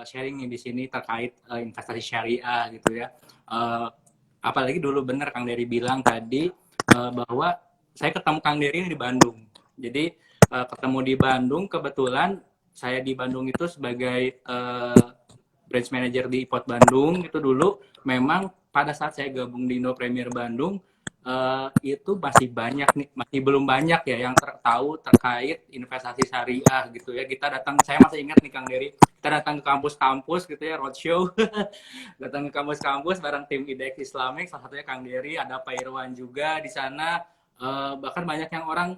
sharing nih di sini terkait investasi syariah gitu ya. Eh, Apalagi dulu bener Kang Dery bilang tadi bahwa saya ketemu Kang Dery di Bandung. Jadi ketemu di Bandung, kebetulan saya di Bandung itu sebagai branch manager di Ipot Bandung itu dulu. Memang pada saat saya gabung di Indo Premier Bandung itu masih banyak nih, masih belum banyak ya yang tahu terkait investasi syariah gitu ya. Kita datang, saya masih ingat nih Kang Dery, kita datang ke kampus-kampus gitu ya, roadshow. Datang ke kampus-kampus bareng tim IDX Islamic, salah satunya Kang Dery, ada Pak Irwan juga di sana. Bahkan banyak yang orang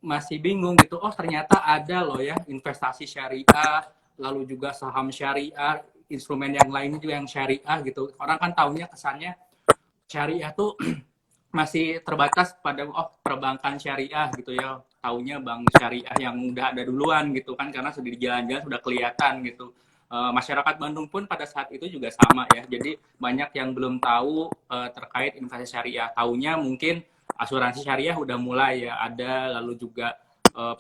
masih bingung gitu, oh ternyata ada loh ya investasi syariah, lalu juga saham syariah, instrumen yang lainnya juga yang syariah gitu. Orang kan taunya kesannya syariah tuh masih terbatas pada perbankan syariah gitu ya, taunya bank syariah yang udah ada duluan gitu kan, karena sudah di jalan-jalan sudah kelihatan gitu. Masyarakat Bandung pun pada saat itu juga sama ya, jadi banyak yang belum tahu terkait investasi syariah. Taunya mungkin asuransi syariah udah mulai ya ada, lalu juga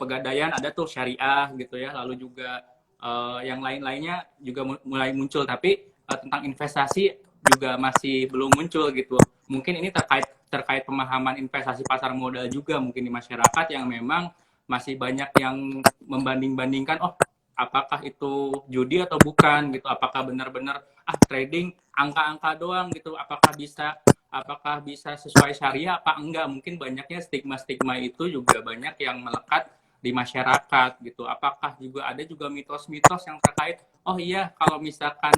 pegadaian ada tuh syariah gitu ya, lalu juga yang lain-lainnya juga mulai muncul, tapi tentang investasi juga masih belum muncul gitu. Mungkin ini terkait pemahaman investasi pasar modal juga mungkin di masyarakat, yang memang masih banyak yang membanding-bandingkan, oh apakah itu judi atau bukan gitu, apakah benar-benar trading angka-angka doang gitu, apakah bisa sesuai syariah apa enggak. Mungkin banyaknya stigma-stigma itu juga banyak yang melekat di masyarakat gitu. Apakah juga ada juga mitos-mitos yang terkait, oh iya kalau misalkan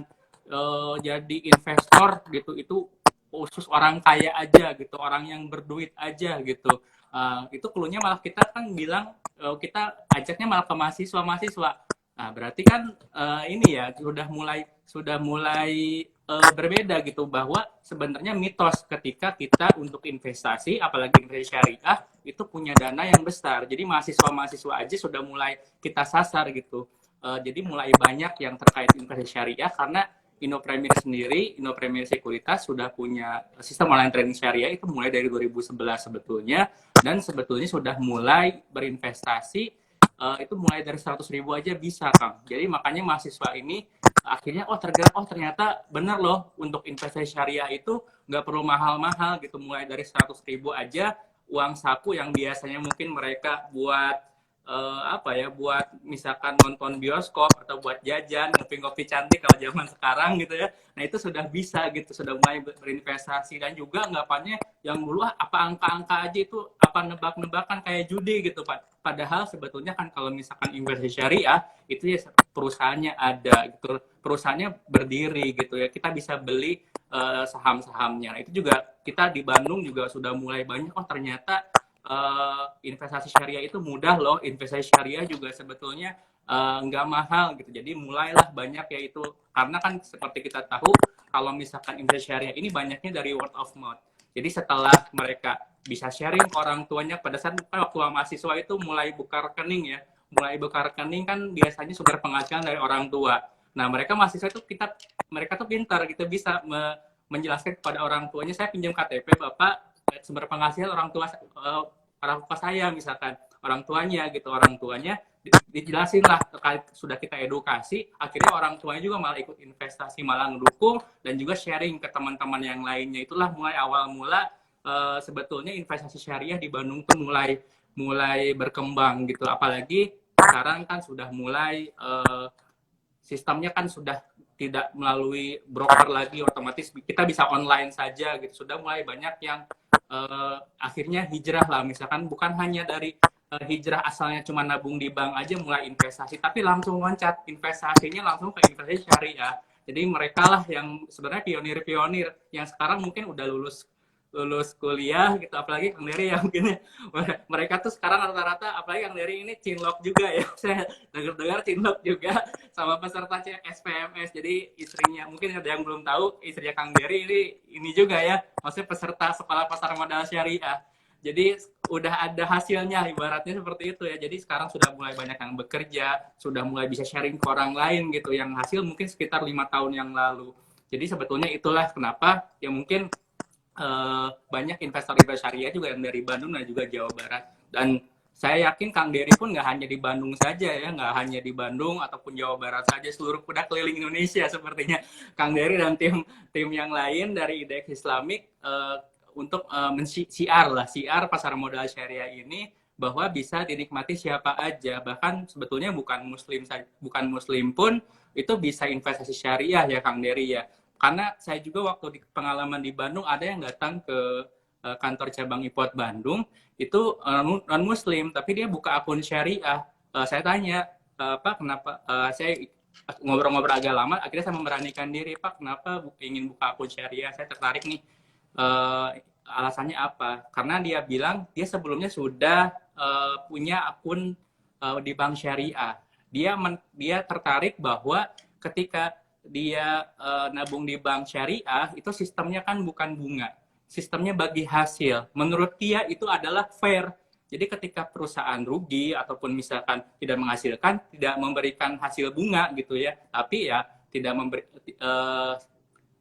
jadi investor gitu itu khusus orang kaya aja gitu, orang yang berduit aja gitu. Itu keluarnya malah kita kan bilang kita ajaknya malah ke mahasiswa. Nah, berarti kan ini ya sudah mulai berbeda gitu, bahwa sebenarnya mitos ketika kita untuk investasi, apalagi investasi syariah itu punya dana yang besar. Jadi mahasiswa-mahasiswa aja sudah mulai kita sasar gitu. Jadi mulai banyak yang terkait investasi syariah karena Indo Premier sendiri, Indo Premier Sekuritas sudah punya sistem online trading syariah itu mulai dari 2011 sebetulnya, dan sebetulnya sudah mulai berinvestasi itu mulai dari 100.000 aja bisa Kang. Jadi makanya mahasiswa ini akhirnya tergerak, ternyata benar loh untuk investasi syariah itu nggak perlu mahal-mahal gitu, mulai dari 100.000 aja uang saku yang biasanya mungkin mereka buat buat misalkan nonton bioskop atau buat jajan, ngopi-ngopi cantik kalau zaman sekarang gitu ya. Nah itu sudah bisa gitu, sudah mulai berinvestasi, dan juga anggapannya yang dulu apa angka-angka aja itu apa nebak-nebakan kayak judi gitu Pak. Padahal sebetulnya kan kalau misalkan investasi syariah itu ya perusahaannya ada gitu, perusahaannya berdiri gitu ya. Kita bisa beli saham-sahamnya. Nah, itu juga kita di Bandung juga sudah mulai banyak, ternyata investasi syariah itu mudah loh, investasi syariah juga sebetulnya nggak mahal gitu. Jadi mulailah banyak ya itu, karena kan seperti kita tahu kalau misalkan investasi syariah ini banyaknya dari word of mouth. Jadi setelah mereka bisa sharing ke orang tuanya, pada saat waktu mahasiswa itu mulai buka rekening ya, mulai buka rekening kan biasanya sumber penghasilan dari orang tua. Nah mereka mahasiswa itu mereka tuh pintar gitu, bisa menjelaskan kepada orang tuanya, saya pinjam KTP Bapak, sumber penghasilan orang tua saya, misalkan orang tuanya dijelasin lah, sudah kita edukasi, akhirnya orang tuanya juga malah ikut investasi, malah ngedukung, dan juga sharing ke teman-teman yang lainnya. Itulah mulai awal mula sebetulnya investasi syariah di Bandung tuh mulai berkembang gitu. Apalagi sekarang kan sudah mulai sistemnya kan sudah tidak melalui broker lagi, otomatis kita bisa online saja gitu. Sudah mulai banyak yang akhirnya hijrah lah, misalkan bukan hanya dari hijrah asalnya cuma nabung di bank aja mulai investasi, tapi langsung loncat investasinya langsung ke investasi syariah. Jadi mereka lah yang sebenarnya pionir-pionir yang sekarang mungkin udah lulus kuliah gitu, apalagi Kang Dery ya mungkin mereka tuh sekarang rata-rata, apalagi Kang Dery ini cinlok juga ya, saya dengar cinlok juga sama peserta SPMS. Jadi istrinya, mungkin ada yang belum tahu, istrinya Kang Dery ini juga ya, maksudnya peserta sekolah pasar modal syariah. Jadi udah ada hasilnya, ibaratnya seperti itu ya. Jadi sekarang sudah mulai banyak yang bekerja, sudah mulai bisa sharing ke orang lain gitu, yang hasil mungkin sekitar 5 tahun yang lalu. Jadi sebetulnya itulah kenapa ya mungkin banyak investor-investor syariah juga yang dari Bandung dan juga Jawa Barat. Dan saya yakin Kang Dery pun nggak hanya di Bandung saja ya, nggak hanya di Bandung ataupun Jawa Barat saja, seluruh kuda keliling Indonesia sepertinya Kang Dery dan tim yang lain dari IDX Islamic untuk men-siar lah, siar pasar modal syariah ini bahwa bisa dinikmati siapa aja, bahkan sebetulnya bukan muslim pun itu bisa investasi syariah ya Kang Dery ya. Karena saya juga waktu di pengalaman di Bandung ada yang datang ke kantor cabang IPOT Bandung itu non muslim tapi dia buka akun syariah. Saya tanya Pak kenapa, saya ngobrol-ngobrol agak lama, akhirnya saya memberanikan diri, Pak kenapa ingin buka akun syariah, saya tertarik nih. Alasannya apa? Karena dia bilang dia sebelumnya sudah punya akun di bank syariah. Dia tertarik bahwa ketika dia nabung di bank syariah itu sistemnya kan bukan bunga, sistemnya bagi hasil. Menurut dia itu adalah fair. Jadi ketika perusahaan rugi ataupun misalkan tidak menghasilkan, tidak memberikan hasil bunga gitu ya, tapi ya tidak memberi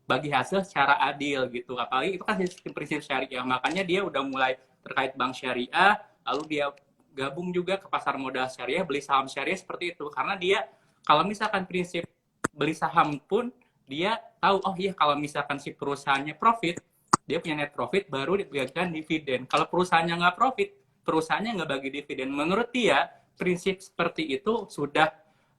bagi hasil secara adil gitu. Apalagi itu kan sistem prinsip syariah. Makanya dia udah mulai terkait bank syariah, lalu dia gabung juga ke pasar modal syariah, beli saham syariah seperti itu. Karena dia kalau misalkan prinsip beli saham pun dia tahu, oh iya kalau misalkan si perusahaannya profit, dia punya net profit baru dibagikan dividen. Kalau perusahaannya nggak profit, perusahaannya nggak bagi dividen. Menurut dia prinsip seperti itu sudah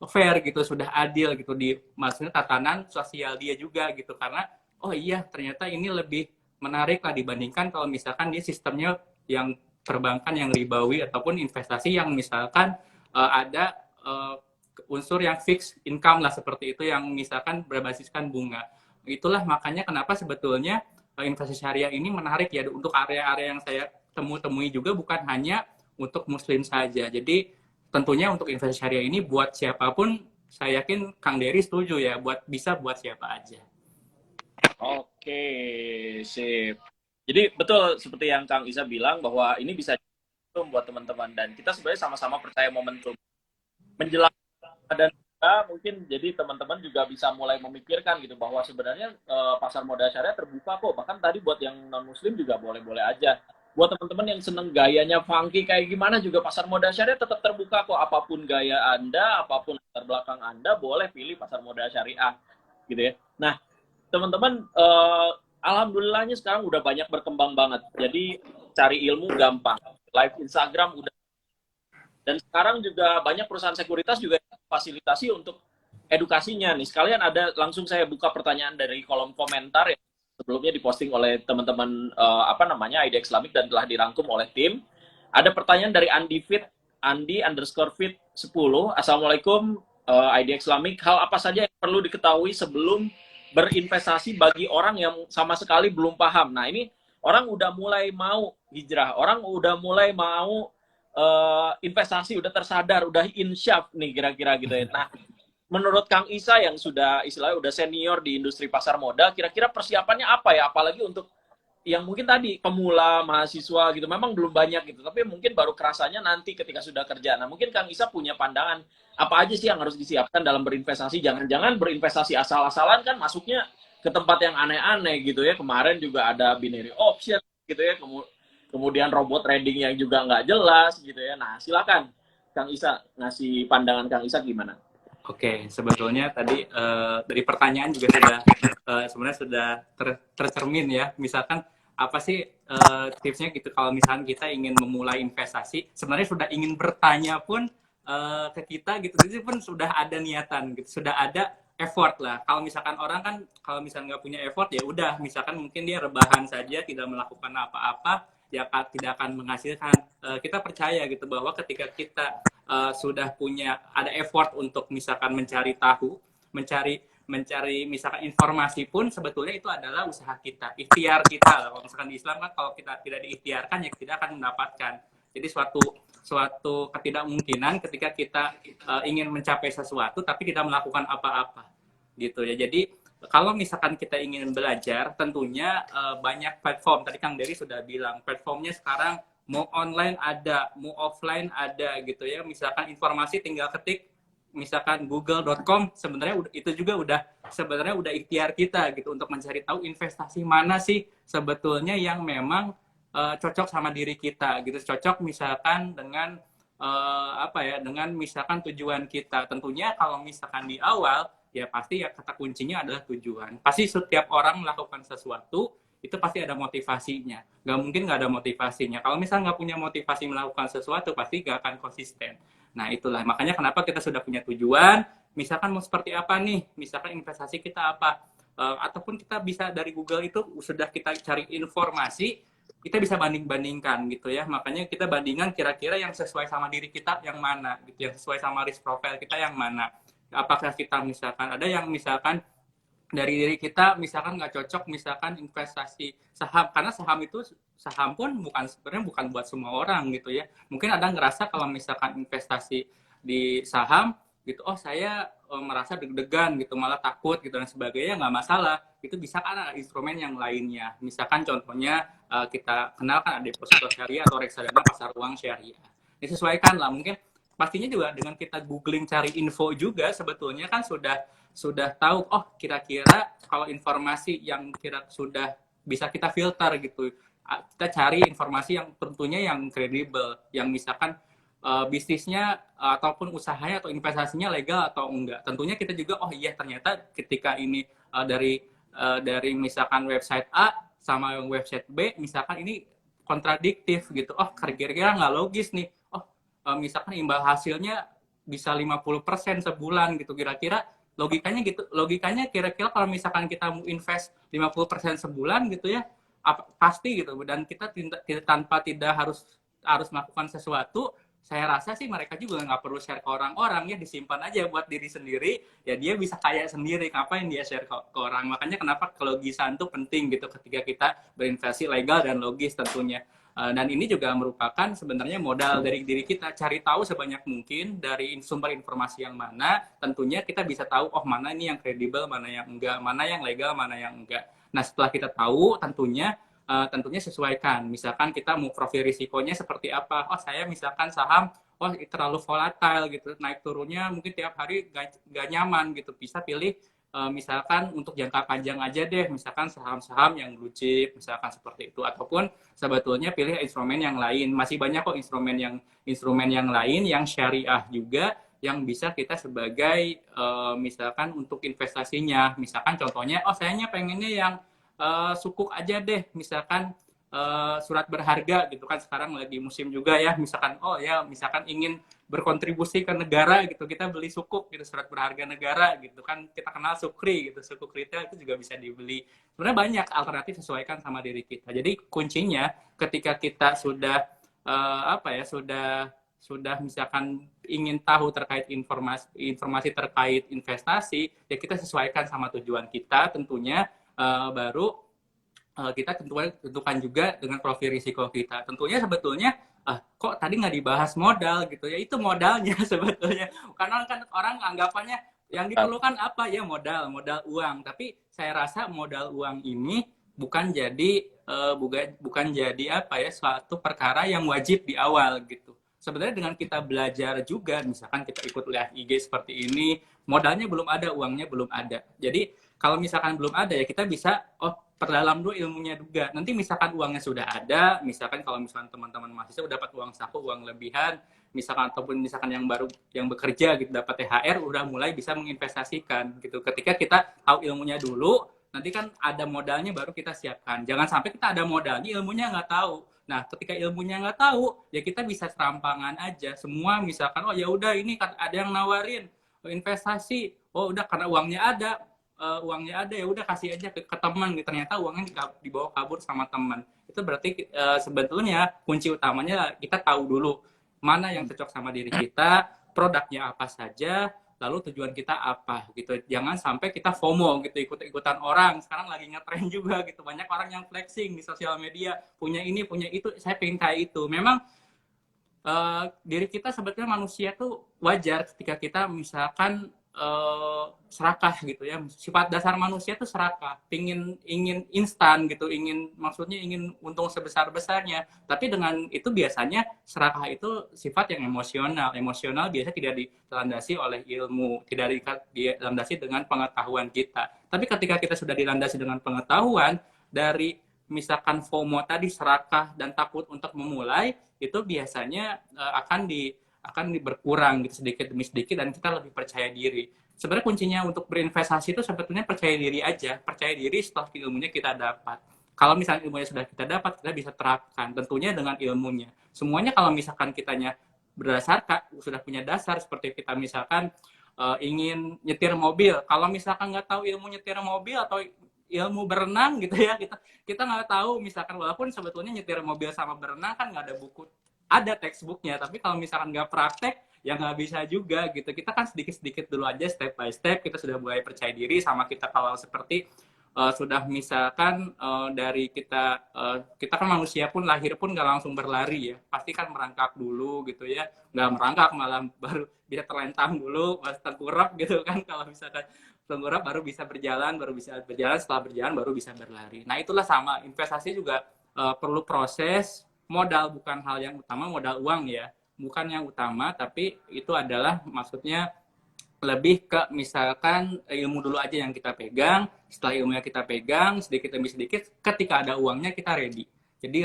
fair gitu, sudah adil gitu di maksudnya tatanan sosial dia juga gitu. Karena oh iya ternyata ini lebih menarik lah dibandingkan kalau misalkan dia sistemnya yang perbankan yang ribawi ataupun investasi yang misalkan ada unsur yang fixed income lah seperti itu yang misalkan berbasiskan bunga. Itulah makanya kenapa sebetulnya investasi syariah ini menarik ya untuk area-area yang saya temui juga bukan hanya untuk muslim saja. Jadi tentunya untuk investasi syariah ini buat siapapun, saya yakin Kang Dery setuju ya, bisa buat siapa aja. Oke, sip. Jadi betul seperti yang Kang Isa bilang bahwa ini bisa buat teman-teman dan kita sebenarnya sama-sama percaya momentum menjelang dan mungkin jadi teman-teman juga bisa mulai memikirkan gitu bahwa sebenarnya pasar modal syariah terbuka kok, bahkan tadi buat yang non muslim juga boleh-boleh aja, buat teman-teman yang seneng gayanya funky kayak gimana juga pasar modal syariah tetap terbuka kok, apapun gaya Anda, apapun latar belakang Anda boleh pilih pasar modal syariah gitu ya. Nah teman-teman alhamdulillahnya sekarang udah banyak berkembang banget, jadi cari ilmu gampang, live Instagram udah. Dan sekarang juga banyak perusahaan sekuritas juga fasilitasi untuk edukasinya nih. Sekalian ada langsung saya buka pertanyaan dari kolom komentar yang sebelumnya diposting oleh teman-teman IDX Islamic dan telah dirangkum oleh tim. Ada pertanyaan dari Andi_fit 10. Assalamualaikum IDX Islamic. Hal apa saja yang perlu diketahui sebelum berinvestasi bagi orang yang sama sekali belum paham? Nah ini orang udah mulai mau hijrah, orang udah mulai mau investasi, udah tersadar, udah insyaf nih kira-kira gitu ya. Nah, menurut Kang Isa yang sudah istilahnya udah senior di industri pasar modal, kira-kira persiapannya apa ya? Apalagi untuk yang mungkin tadi pemula, mahasiswa gitu, memang belum banyak gitu, tapi mungkin baru kerasanya nanti ketika sudah kerja. Nah, mungkin Kang Isa punya pandangan apa aja sih yang harus disiapkan dalam berinvestasi? Jangan-jangan berinvestasi asal-asalan kan masuknya ke tempat yang aneh-aneh gitu ya. Kemarin juga ada binary option gitu ya, kemudian robot trading yang juga nggak jelas gitu ya. Nah, silakan Kang Isa ngasih pandangan Kang Isa gimana? Oke, sebetulnya tadi dari pertanyaan juga sudah sebenarnya sudah tercermin ya. Misalkan apa sih tipsnya gitu kalau misalkan kita ingin memulai investasi, sebenarnya sudah ingin bertanya pun ke kita gitu, itu pun sudah ada niatan gitu, sudah ada effort lah. Kalau misalkan orang kan kalau misalkan nggak punya effort ya udah, misalkan mungkin dia rebahan saja, tidak melakukan apa-apa, ya tidak akan menghasilkan. Kita percaya gitu bahwa ketika kita sudah punya ada effort untuk misalkan mencari tahu, mencari misalkan informasi pun sebetulnya itu adalah usaha kita, ikhtiar kita. Kalau misalkan di Islam kan kalau kita tidak diikhtiarkan ya tidak akan mendapatkan. Jadi suatu ketidakmungkinan ketika kita ingin mencapai sesuatu tapi tidak melakukan apa-apa gitu ya. Jadi kalau misalkan kita ingin belajar, tentunya banyak platform. Tadi Kang Dery sudah bilang, platformnya sekarang mau online ada, mau offline ada gitu ya. Misalkan informasi tinggal ketik, misalkan google.com, sebenarnya itu juga udah ikhtiar kita gitu untuk mencari tahu investasi mana sih sebetulnya yang memang cocok sama diri kita gitu, cocok misalkan dengan apa ya, dengan misalkan tujuan kita. Tentunya kalau misalkan di awal ya pasti ya kata kuncinya adalah tujuan. Pasti setiap orang melakukan sesuatu itu pasti ada motivasinya. Nggak mungkin nggak ada motivasinya. Kalau misalnya nggak punya motivasi melakukan sesuatu, pasti nggak akan konsisten. Nah itulah makanya kenapa kita sudah punya tujuan. Misalkan mau seperti apa nih? Misalkan investasi kita apa? Ataupun kita bisa dari Google itu sudah kita cari informasi, kita bisa banding-bandingkan gitu ya. Makanya kita bandingkan kira-kira yang sesuai sama diri kita yang mana gitu, yang sesuai sama risk profile kita yang mana. Apakah kita misalkan ada yang misalkan dari diri kita misalkan nggak cocok misalkan investasi saham, karena saham pun sebenarnya bukan buat semua orang gitu ya. Mungkin ada ngerasa kalau misalkan investasi di saham gitu, oh saya merasa deg-degan gitu, malah takut gitu dan sebagainya, nggak masalah. Itu bisa kan ada instrumen yang lainnya. Misalkan contohnya kita kenal kan ada deposito syariah atau reksadana pasar uang syariah. Disesuaikan lah, mungkin pastinya juga dengan kita googling cari info juga sebetulnya kan sudah tahu, oh kira-kira kalau informasi yang kira sudah bisa kita filter gitu, kita cari informasi yang tentunya yang kredibel, yang misalkan bisnisnya ataupun usahanya atau investasinya legal atau enggak. Tentunya kita juga, oh iya ternyata ketika ini dari misalkan website A sama yang website B misalkan ini kontradiktif gitu, oh kira-kira nggak logis nih, oh misalkan imbal hasilnya bisa 50% sebulan gitu, kira-kira logikanya gitu, logikanya kira-kira kalau misalkan kita mau invest 50% sebulan gitu ya, pasti gitu, dan kita tanpa tidak harus melakukan sesuatu, saya rasa sih mereka juga nggak perlu share ke orang-orang ya, disimpan aja buat diri sendiri, ya dia bisa kaya sendiri, ngapain dia share ke orang. Makanya kenapa kelogisan itu penting gitu ketika kita berinvestasi legal dan logis tentunya. Dan ini juga merupakan sebenarnya modal dari diri kita, cari tahu sebanyak mungkin dari sumber informasi yang mana, tentunya kita bisa tahu, oh mana ini yang kredibel, mana yang enggak, mana yang legal, mana yang enggak. Nah setelah kita tahu, tentunya sesuaikan. Misalkan kita mau profil risikonya seperti apa. Oh saya misalkan saham, oh terlalu volatile gitu, naik turunnya mungkin tiap hari gak nyaman gitu. Bisa pilih misalkan untuk jangka panjang aja deh, misalkan saham-saham yang blue chip, misalkan seperti itu. Ataupun sebetulnya pilih instrumen yang lain. Masih banyak kok instrumen yang lain yang syariah juga, yang bisa kita sebagai misalkan untuk investasinya. Misalkan contohnya, oh sayanya pengennya yang sukuk aja deh, misalkan surat berharga gitu kan, sekarang lagi musim juga ya, misalkan oh ya misalkan ingin berkontribusi ke negara gitu, kita beli sukuk gitu, surat berharga negara gitu kan, kita kenal sukri gitu, sukuk retail itu juga bisa dibeli. Sebenarnya banyak alternatif, sesuaikan sama diri kita. Jadi kuncinya ketika kita sudah apa ya, sudah misalkan ingin tahu terkait informasi terkait investasi, ya kita sesuaikan sama tujuan kita tentunya. Baru kita tentukan juga dengan profil risiko kita. Tentunya sebetulnya kok tadi nggak dibahas modal gitu ya, itu modalnya sebetulnya. Karena kan orang anggapannya yang diperlukan apa ya, modal uang. Tapi saya rasa modal uang ini bukan jadi apa ya, suatu perkara yang wajib di awal gitu. Sebenarnya dengan kita belajar juga, misalkan kita ikut live IG seperti ini, modalnya belum ada, uangnya belum ada. Jadi kalau misalkan belum ada ya kita bisa perdalam dulu ilmunya juga. Nanti misalkan uangnya sudah ada, misalkan kalau misalkan teman-teman mahasiswa udah dapat uang saku, uang lebihan, misalkan ataupun misalkan yang baru yang bekerja gitu dapat THR, udah mulai bisa menginvestasikan gitu. Ketika kita tahu ilmunya dulu, nanti kan ada modalnya baru kita siapkan. Jangan sampai kita ada modalnya, ilmunya nggak tahu. Nah, ketika ilmunya nggak tahu, ya kita bisa serampangan aja. Semua misalkan, oh ya udah ini ada yang nawarin investasi, oh udah karena uangnya ada ya udah kasih aja ke teman, ternyata uangnya dibawa kabur sama teman. Itu berarti sebetulnya kunci utamanya kita tahu dulu mana yang cocok sama diri kita, produknya apa saja, lalu tujuan kita apa gitu. Jangan sampai kita FOMO gitu, ikut-ikutan orang. Sekarang lagi ngetren juga gitu, banyak orang yang flexing di sosial media, punya ini punya itu, saya pengen kayak itu. Memang diri kita sebetulnya manusia tuh wajar ketika kita misalkan serakah gitu ya. Sifat dasar manusia tuh serakah, ingin instan gitu, maksudnya ingin untung sebesar-besarnya. Tapi dengan itu biasanya serakah itu sifat yang emosional biasanya tidak dilandasi oleh ilmu, tidak dilandasi dengan pengetahuan kita. Tapi ketika kita sudah dilandasi dengan pengetahuan dari misalkan FOMO tadi, serakah dan takut untuk memulai, itu biasanya akan berkurang gitu sedikit demi sedikit dan kita lebih percaya diri. Sebenarnya kuncinya untuk berinvestasi itu sebetulnya percaya diri aja, percaya diri setelah ilmunya kita dapat. Kalau misalnya ilmunya sudah kita dapat, kita bisa terapkan tentunya dengan ilmunya. Semuanya kalau misalkan kitanya berdasarkan sudah punya dasar, seperti kita misalkan ingin nyetir mobil, kalau misalkan nggak tahu ilmu nyetir mobil atau ilmu berenang gitu ya, kita nggak tahu misalkan, walaupun sebetulnya nyetir mobil sama berenang kan nggak ada buku, ada textbooknya, tapi kalau misalkan nggak praktek ya nggak bisa juga gitu. Kita kan sedikit-sedikit dulu aja, step by step kita sudah mulai percaya diri. Sama kita kalau seperti sudah misalkan dari kita kan manusia pun lahir pun nggak langsung berlari ya, pasti kan merangkak dulu gitu ya, nggak merangkak malah baru bisa terlentang dulu, pas tengkurap gitu kan, kalau misalkan tengkurap baru bisa berjalan, setelah berjalan baru bisa berlari. Nah itulah sama investasi juga perlu proses, modal bukan hal yang utama, modal uang ya bukan yang utama, tapi itu adalah maksudnya lebih ke misalkan ilmu dulu aja yang kita pegang, setelah ilmunya kita pegang sedikit demi sedikit, ketika ada uangnya kita ready. Jadi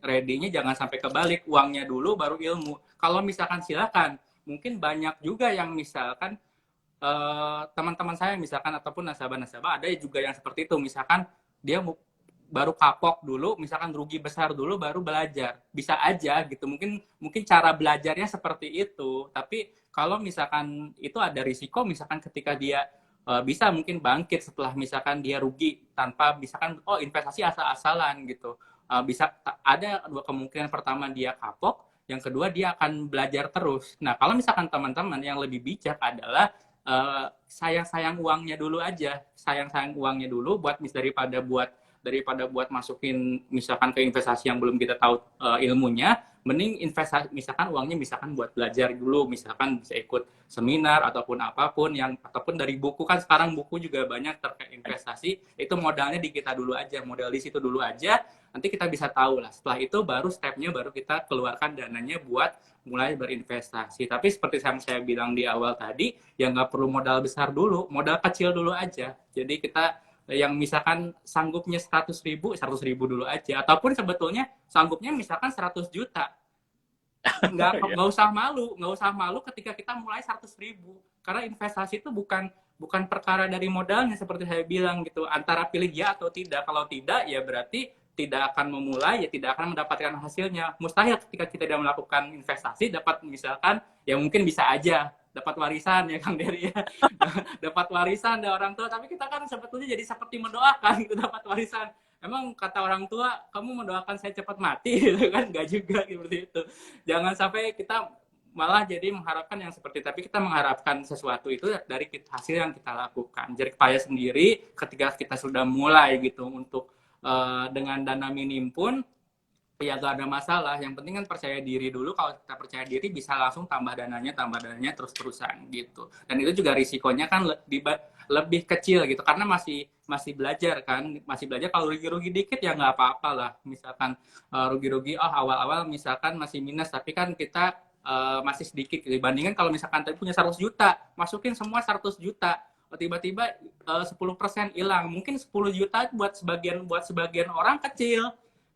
ready-nya jangan sampai kebalik, uangnya dulu baru ilmu. Kalau misalkan silakan, mungkin banyak juga yang misalkan teman-teman saya misalkan ataupun nasabah-nasabah ada juga yang seperti itu, misalkan dia baru kapok dulu, misalkan rugi besar dulu baru belajar. Bisa aja gitu. Mungkin cara belajarnya seperti itu, tapi kalau misalkan itu ada risiko, misalkan ketika dia bisa mungkin bangkit setelah misalkan dia rugi tanpa misalkan investasi asal-asalan gitu. Bisa ada dua kemungkinan, pertama dia kapok, yang kedua dia akan belajar terus. Nah, kalau misalkan teman-teman yang lebih bijak adalah sayang-sayang uangnya dulu aja. Sayang-sayang uangnya dulu daripada buat masukin misalkan ke investasi yang belum kita tahu ilmunya, mending investasi misalkan uangnya misalkan buat belajar dulu, misalkan bisa ikut seminar ataupun ataupun dari buku, kan sekarang buku juga banyak terkait investasi, itu modalnya di kita dulu aja, modal di situ dulu aja, nanti kita bisa tahu lah. Setelah itu baru stepnya baru kita keluarkan dananya buat mulai berinvestasi. Tapi seperti yang saya bilang di awal tadi, ya nggak perlu modal besar dulu, modal kecil dulu aja. Jadi kita yang misalkan sanggupnya 100.000 dulu aja, ataupun sebetulnya sanggupnya misalkan 100 juta, nggak usah malu ketika kita mulai 100.000, karena investasi itu bukan perkara dari modalnya, seperti saya bilang gitu, antara pilih ya atau tidak. Kalau tidak ya berarti tidak akan memulai, ya tidak akan mendapatkan hasilnya. Mustahil ketika kita tidak melakukan investasi dapat misalkan, ya mungkin bisa aja dapat warisan ya Kang Dery ya. Dapat warisan dari orang tua, tapi kita kan sebetulnya jadi seperti mendoakan itu dapat warisan. Emang kata orang tua, kamu mendoakan saya cepat mati gitu kan? Enggak juga seperti itu. Jangan sampai kita malah jadi mengharapkan yang seperti, tapi kita mengharapkan sesuatu itu dari hasil yang kita lakukan. Jadi payah sendiri ketika kita sudah mulai gitu untuk dengan dana minim pun ya gak ada masalah. Yang penting kan percaya diri dulu. Kalau kita percaya diri bisa langsung tambah dananya terus-terusan gitu. Dan itu juga risikonya kan lebih kecil gitu, karena masih belajar kan, kalau rugi-rugi dikit ya nggak apa-apa lah. Misalkan rugi-rugi awal-awal misalkan masih minus, tapi kan kita masih sedikit dibandingkan kalau misalkan tadi punya 100 juta, masukin semua 100 juta, tiba-tiba 10% hilang. Mungkin 10 juta buat sebagian orang kecil,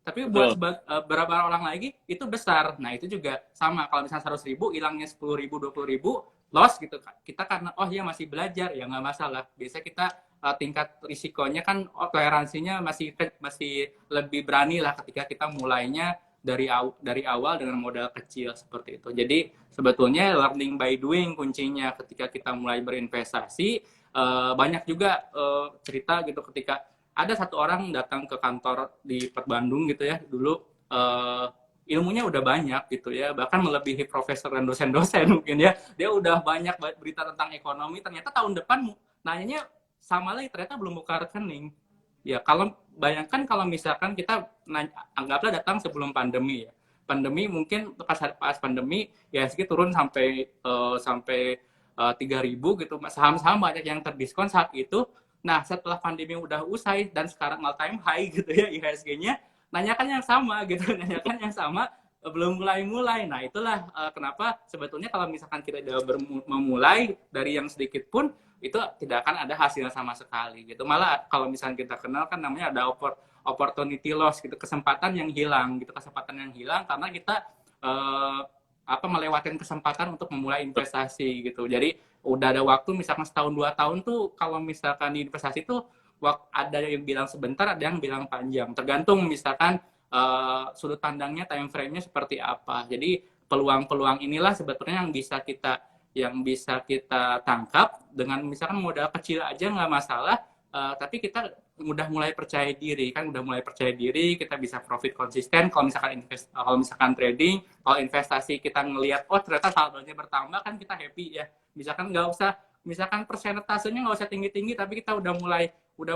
tapi buat beberapa orang lagi itu besar. Nah itu juga sama, kalau misalnya 100.000 hilangnya 10.000, 20.000 loss gitu, kita karena ya masih belajar ya nggak masalah. Biasanya kita tingkat risikonya kan toleransinya masih lebih berani lah ketika kita mulainya dari awal dengan modal kecil seperti itu. Jadi sebetulnya learning by doing kuncinya ketika kita mulai berinvestasi. Banyak juga cerita gitu, ketika ada satu orang datang ke kantor di Bandung gitu ya, dulu ilmunya udah banyak gitu ya, bahkan melebihi profesor dan dosen-dosen mungkin ya. Dia udah banyak berita tentang ekonomi, ternyata tahun depan nanyanya sama lagi, ternyata belum buka rekening. Ya kalau bayangkan kalau misalkan kita anggaplah datang sebelum pandemi ya. Pandemi mungkin pas pandemi IHSG turun sampai 3.000 gitu, saham-saham banyak yang terdiskon saat itu. Nah setelah pandemi udah usai dan sekarang all time high gitu ya IHSG-nya, nanyakan yang sama gitu, belum mulai. Nah itulah kenapa sebetulnya kalau misalkan kita udah memulai dari yang sedikit pun, itu tidak akan ada hasilnya sama sekali gitu. Malah kalau misalkan kita kenal kan namanya ada opportunity loss gitu, kesempatan yang hilang gitu, kesempatan yang hilang karena kita melewatkan kesempatan untuk memulai investasi gitu. Jadi udah ada waktu misalkan setahun 2 tahun tuh kalau misalkan di investasi tuh ada yang bilang sebentar, ada yang bilang panjang. Tergantung misalkan sudut pandangnya, time frame-nya seperti apa. Jadi peluang-peluang inilah sebetulnya yang bisa kita tangkap dengan misalkan modal kecil aja nggak masalah, tapi kita udah mulai percaya diri kan, udah mulai percaya diri, kita bisa profit konsisten. Kalau misalkan trading, kalau investasi kita ngelihat ternyata saldonya bertambah kan kita happy ya. Misalkan nggak usah, misalkan persentasenya nggak usah tinggi-tinggi, tapi kita udah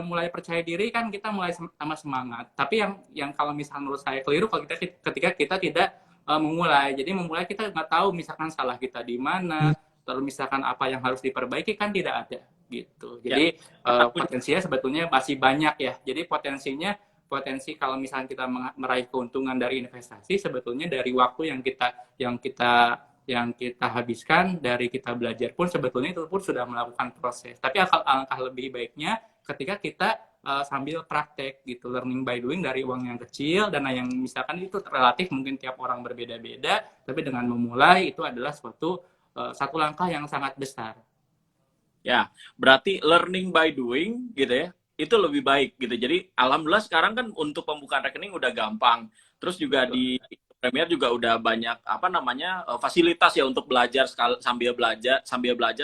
mulai percaya diri kan, kita mulai sama semangat. Tapi yang kalau misalkan menurut saya keliru kalau ketika kita tidak memulai. Jadi memulai kita nggak tahu misalkan salah kita di mana, terus misalkan apa yang harus diperbaiki kan tidak ada gitu. Jadi potensinya sebetulnya masih banyak ya. Jadi potensi kalau misalnya kita meraih keuntungan dari investasi sebetulnya dari waktu yang kita habiskan, dari kita belajar pun sebetulnya itu pun sudah melakukan proses. Tapi alangkah lebih baiknya ketika kita sambil praktek gitu, learning by doing dari uang yang kecil, dana yang misalkan itu relatif mungkin tiap orang berbeda-beda, tapi dengan memulai itu adalah satu langkah yang sangat besar. Ya, berarti learning by doing gitu ya, itu lebih baik gitu. Jadi alhamdulillah sekarang kan untuk pembukaan rekening udah gampang. Terus juga di Premier juga udah banyak fasilitas ya untuk belajar sambil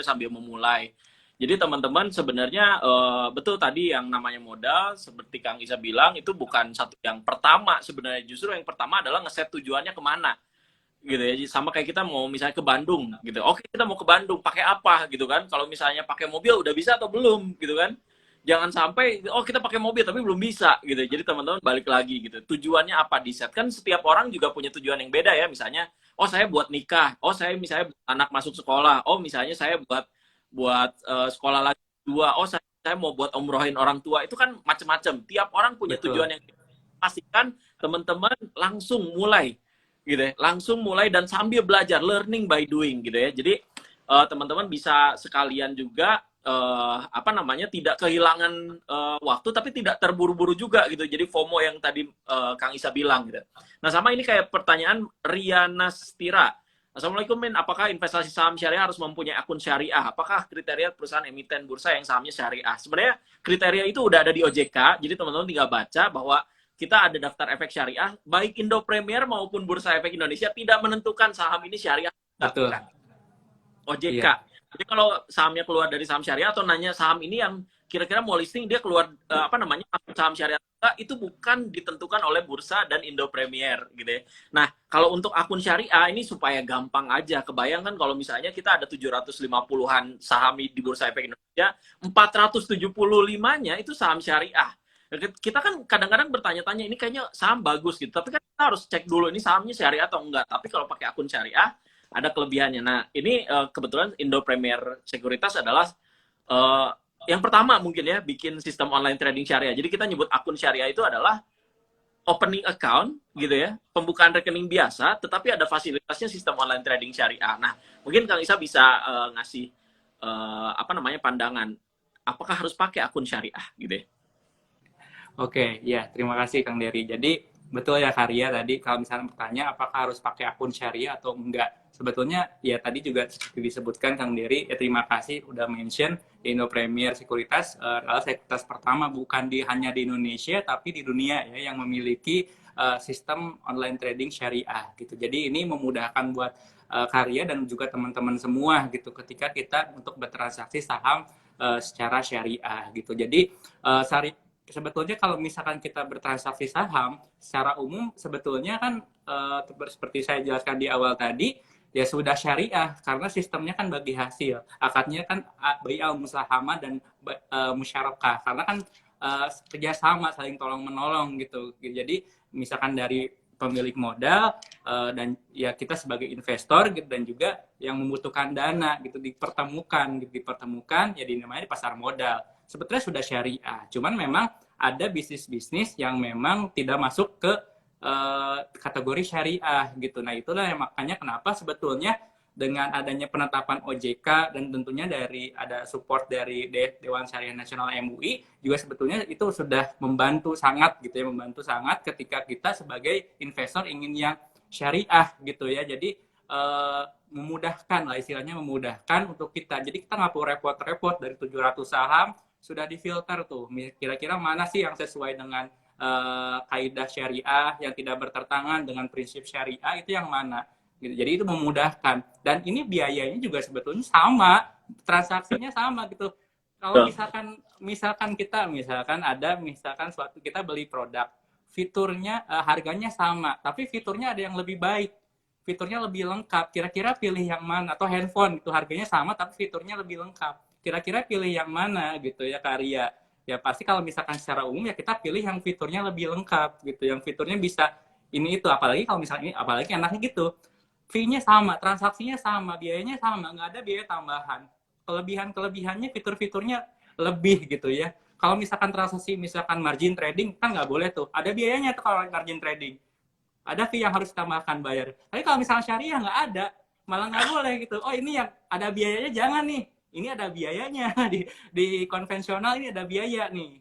sambil memulai. Jadi teman-teman sebenarnya betul tadi yang namanya modal seperti Kang Isa bilang itu bukan satu yang pertama sebenarnya, justru yang pertama adalah ngeset tujuannya kemana gitu ya. Sama kayak kita mau misalnya ke Bandung gitu. Oke, kita mau ke Bandung pakai apa gitu kan? Kalau misalnya pakai mobil udah bisa atau belum gitu kan? Jangan sampai kita pakai mobil tapi belum bisa gitu. Jadi teman-teman balik lagi gitu. Tujuannya apa di set? Kan setiap orang juga punya tujuan yang beda ya. Misalnya, saya buat nikah. Saya misalnya anak masuk sekolah. Misalnya saya buat sekolah lagi 2. Saya mau buat umrohin orang tua. Itu kan macam-macam. Tiap orang punya tujuan yang pastikan teman-teman langsung mulai gitu ya. Langsung mulai dan sambil belajar, learning by doing gitu ya. Jadi teman-teman bisa sekalian juga tidak kehilangan waktu tapi tidak terburu-buru juga gitu. Jadi FOMO yang tadi Kang Isa bilang gitu. Nah, sama ini kayak pertanyaan Riana Stira. Assalamualaikum, Min. Apakah investasi saham syariah harus mempunyai akun syariah? Apakah kriteria perusahaan emiten bursa yang sahamnya syariah? Sebenarnya kriteria itu udah ada di OJK, jadi teman-teman tinggal baca bahwa kita ada daftar efek syariah, baik Indo Premier maupun Bursa Efek Indonesia tidak menentukan saham ini syariah. Betul. OJK. Iya. Jadi kalau sahamnya keluar dari saham syariah atau nanya saham ini yang kira-kira mau listing dia keluar saham syariah, itu bukan ditentukan oleh Bursa dan Indo Premier gitu ya. Nah, kalau untuk akun syariah ini supaya gampang aja, kebayangkan kalau misalnya kita ada 750-an saham di Bursa Efek Indonesia, 475-nya itu saham syariah. Kita kan kadang-kadang bertanya-tanya ini kayaknya saham bagus gitu, tapi kan kita harus cek dulu ini sahamnya syariah atau enggak. Tapi kalau pakai akun syariah ada kelebihannya. Nah, ini kebetulan Indo Premier Sekuritas adalah yang pertama mungkin ya bikin sistem online trading syariah. Jadi kita nyebut akun syariah itu adalah opening account gitu ya, pembukaan rekening biasa, tetapi ada fasilitasnya sistem online trading syariah. Nah, mungkin Kang Isa bisa ngasih pandangan apakah harus pakai akun syariah gitu ya. Oke, ya terima kasih Kang Dery. Jadi betul ya Karya tadi kalau misalnya bertanya apakah harus pakai akun syariah atau enggak. Sebetulnya ya tadi juga seperti disebutkan Kang Dery, terima kasih udah mention Indo Premier Sekuritas adalah sekuritas pertama bukan hanya di Indonesia tapi di dunia ya yang memiliki sistem online trading syariah gitu. Jadi ini memudahkan buat Karya dan juga teman-teman semua gitu ketika kita untuk bertransaksi saham secara syariah gitu. Jadi sebetulnya kalau misalkan kita bertransaksi saham secara umum sebetulnya kan seperti saya jelaskan di awal tadi ya sudah syariah karena sistemnya kan bagi hasil, akadnya kan bai'al musahamah dan musyarakah karena kan kerjasama saling tolong menolong gitu. Jadi misalkan dari pemilik modal dan ya kita sebagai investor gitu dan juga yang membutuhkan dana gitu dipertemukan ya namanya di pasar modal. Sebetulnya sudah syariah, cuman memang ada bisnis-bisnis yang memang tidak masuk ke kategori syariah gitu. Nah itulah yang makanya kenapa sebetulnya dengan adanya penetapan OJK dan tentunya dari ada support dari Dewan Syariah Nasional MUI juga sebetulnya itu sudah membantu sangat gitu ya, membantu sangat ketika kita sebagai investor ingin yang syariah gitu ya. Jadi memudahkan lah istilahnya, memudahkan untuk kita. Jadi kita nggak perlu repot-repot dari 700 saham sudah difilter tuh. Kira-kira mana sih yang sesuai dengan kaidah syariah yang tidak bertentangan dengan prinsip syariah itu yang mana? Gitu. Jadi itu memudahkan dan ini biayanya juga sebetulnya sama, transaksinya sama gitu. Kalau misalkan suatu kita beli produk, fiturnya harganya sama, tapi fiturnya ada yang lebih baik, fiturnya lebih lengkap. Kira-kira pilih yang mana? Atau handphone itu harganya sama tapi fiturnya lebih lengkap. Kira-kira pilih yang mana gitu ya Karya? Ya pasti kalau misalkan secara umum ya kita pilih yang fiturnya lebih lengkap gitu, yang fiturnya bisa ini itu. Apalagi kalau misalnya apalagi enaknya gitu, fee-nya sama, transaksinya sama, biayanya sama, nggak ada biaya tambahan. Kelebihannya fitur-fiturnya lebih gitu ya. Kalau misalkan transaksi, misalkan margin trading, kan nggak boleh tuh. Ada biayanya tuh kalau margin trading. Ada fee yang harus ditambahkan bayar. Tapi kalau misalkan syariah nggak ada, malah nggak boleh gitu. Oh ini yang ada biayanya jangan nih. Ini ada biayanya. Di konvensional ini ada biaya nih.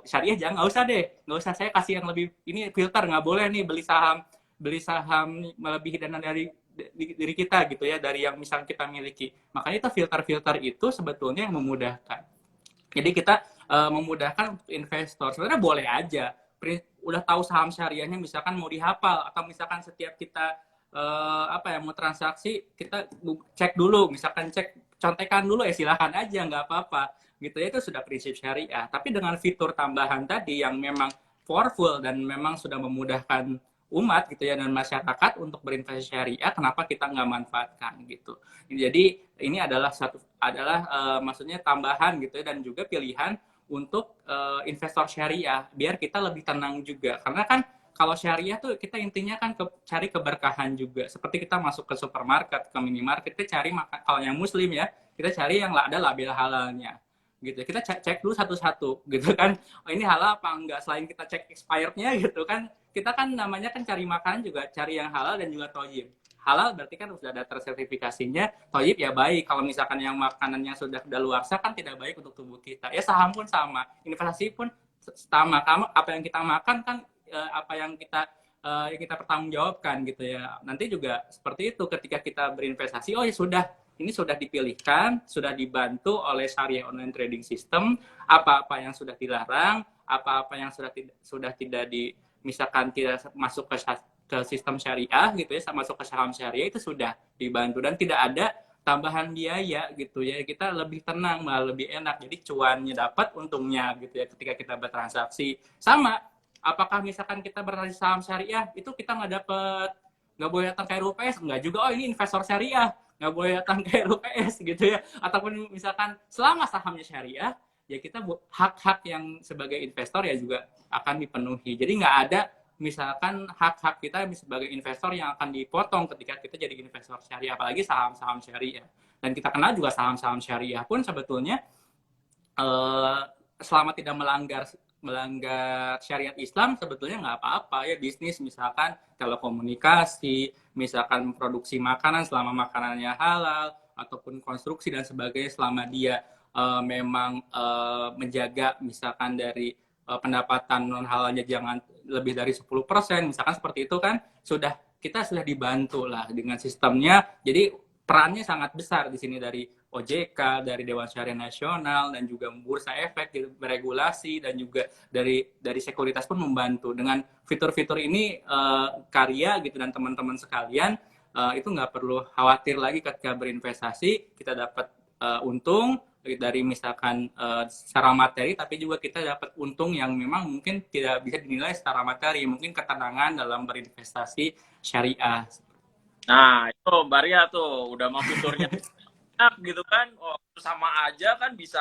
Syariah jangan, nggak usah deh. Nggak usah, saya kasih yang lebih, ini filter, nggak boleh nih beli saham melebihi dana dari diri kita gitu ya, dari yang misalnya kita miliki. Makanya itu filter-filter itu sebetulnya yang memudahkan. Jadi kita memudahkan investor. Sebenarnya boleh aja. Udah tahu saham syariahnya misalkan mau dihafal atau misalkan setiap kita mau transaksi kita cek dulu, misalkan contekan dulu ya silahkan aja, nggak apa-apa gitu ya, itu sudah prinsip syariah. Tapi dengan fitur tambahan tadi yang memang powerful dan memang sudah memudahkan umat gitu ya dan masyarakat untuk berinvestasi syariah, kenapa kita nggak manfaatkan gitu. Jadi ini adalah maksudnya tambahan gitu ya, dan juga pilihan untuk investor syariah biar kita lebih tenang juga, karena kan kalau syariah tuh kita intinya kan cari keberkahan juga, seperti kita masuk ke supermarket, ke minimarket, kita cari makan. Kalau yang muslim ya kita cari yang ada label halalnya gitu, kita cek dulu satu-satu gitu kan, oh ini halal apa enggak, selain kita cek expirednya gitu kan, kita kan namanya kan cari makanan juga cari yang halal dan juga thayyib. Halal berarti kan sudah ada tersertifikasinya, thayyib ya baik. Kalau misalkan yang makanannya sudah daluarsa kan tidak baik untuk tubuh kita. Ya saham pun sama, investasi pun sama. Apa yang kita makan kan apa yang kita pertanggungjawabkan gitu ya. Nanti juga seperti itu ketika kita berinvestasi, oh ya sudah, ini sudah dipilihkan, sudah dibantu oleh Syariah Online Trading System, apa-apa yang sudah dilarang, apa-apa yang sudah tidak misalkan tidak masuk ke sistem syariah gitu ya, masuk ke saham syariah itu sudah dibantu dan tidak ada tambahan biaya gitu ya. Kita lebih tenang, malah lebih enak. Jadi cuannya dapat, untungnya gitu ya ketika kita bertransaksi. Sama, apakah misalkan kita bertransaksi saham syariah itu kita nggak boleh datang ke RUPS, nggak juga, oh ini investor syariah nggak boleh datang ke RUPS gitu ya. Ataupun misalkan selama sahamnya syariah ya kita hak-hak yang sebagai investor ya juga akan dipenuhi. Jadi nggak ada misalkan hak-hak kita sebagai investor yang akan dipotong ketika kita jadi investor syariah, apalagi saham-saham syariah. Dan kita kenal juga saham-saham syariah pun sebetulnya selama tidak melanggar syariat Islam sebetulnya nggak apa-apa ya. Bisnis misalkan telekomunikasi, misalkan produksi makanan selama makanannya halal, ataupun konstruksi dan sebagainya selama dia memang menjaga misalkan dari pendapatan non halalnya jangan lebih dari 10%, misalkan seperti itu kan kita sudah dibantu lah dengan sistemnya. Jadi perannya sangat besar di sini dari OJK, dari Dewan Syariah Nasional, dan juga Bursa Efek beregulasi, dan juga dari sekuritas pun membantu. Dengan fitur-fitur ini Karya gitu dan teman-teman sekalian itu nggak perlu khawatir lagi ketika berinvestasi. Kita dapat untung dari misalkan secara materi, tapi juga kita dapat untung yang memang mungkin tidak bisa dinilai secara materi, mungkin ketenangan dalam berinvestasi syariah. Nah itu Mbak Ria tuh udah mau fiturnya gitu kan, oh sama aja kan bisa